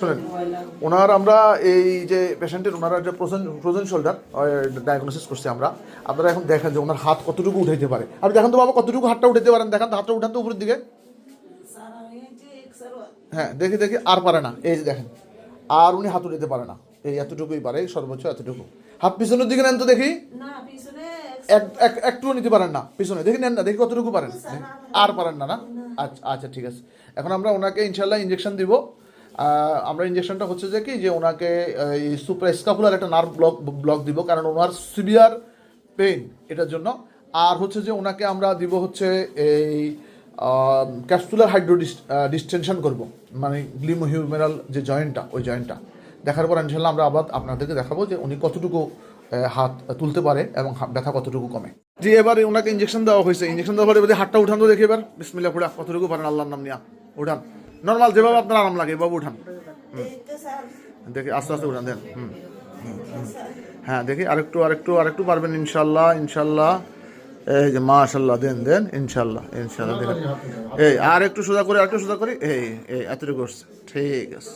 শোনেন, ওনার আমরা এই যে পেশেন্টের ওনারা যে ফ্রোজেন শোল্ডার ডায়াগনোসিস করছি আমরা। আপনারা এখন দেখেন যে ওনার হাত কতটুকু উঠাইতে পারে। আপনি দেখেন তো বাবা কতটুকু হাতটা উঠাইতে পারেন, দেখান তো হাতটা উঠান তো উপরের দিকে। হ্যাঁ দেখি দেখি, আর পারে না, এই যে দেখেন, আর উনি হাত উঠাইতে পারে না, এই এতটুকুই পারে, সর্বোচ্চ এতটুকু। হাত পিছনের দিকে নেন তো দেখি, একটুও নিতে পারেন না, পিছনে দেখি নেন না, দেখি কতটুকু পারেন, আর পারেন না না। আচ্ছা আচ্ছা ঠিক আছে, এখন আমরা ওনাকে ইনশাল্লাহ ইঞ্জেকশন দিব। আমরা ইঞ্জেকশনটা হচ্ছে যে কি, যে ওনাকে এই সুপ্রাস্কাপুলার একটা নার্ভ ব্লক দিব, কারণ ওনার সিভিয়ার পেইন এটার জন্য। আর হচ্ছে যে ওনাকে আমরা দিব হচ্ছে এই ক্যাপসুলার হাইড্রো ডিস্টেনশন করব, মানে গ্লিমোহিউমেরাল যে জয়েন্টটা, ওই জয়েন্টটা দেখার পর ইনশাল্লাহ আমরা আবার আপনাদেরকে দেখাবো যে উনি কতটুকু হাত তুলতে পারে এবং ব্যথা কতটুকু কমে। জি, এবার ওনাকে ইঞ্জেকশন দেওয়া হয়েছে। ইঞ্জেকশন দেওয়ার পরে এবার হাতটা উঠান তো দেখি, এবার বিসমিল্লাহ পুরা কতটুকু পারেন আল্লাহর নাম নিয়া উঠান, নর্মাল যেভাবে আপনার আরাম লাগে এভাবে উঠান। দেখি আস্তে আস্তে উঠান, দেন। হ্যাঁ দেখি আরেকটু আরেকটু আরেকটু পারবেন ইনশাল্লাহ ইনশাল্লাহ। এই যে মাশাল্লাহ, দেন দেন ইনশাল্লাহ ইনশাল্লাহ। দেখেন এই আর একটু সোজা করে, আরেকটু সোজা করি, এই এই এতটুকু করছে, ঠিক আছে।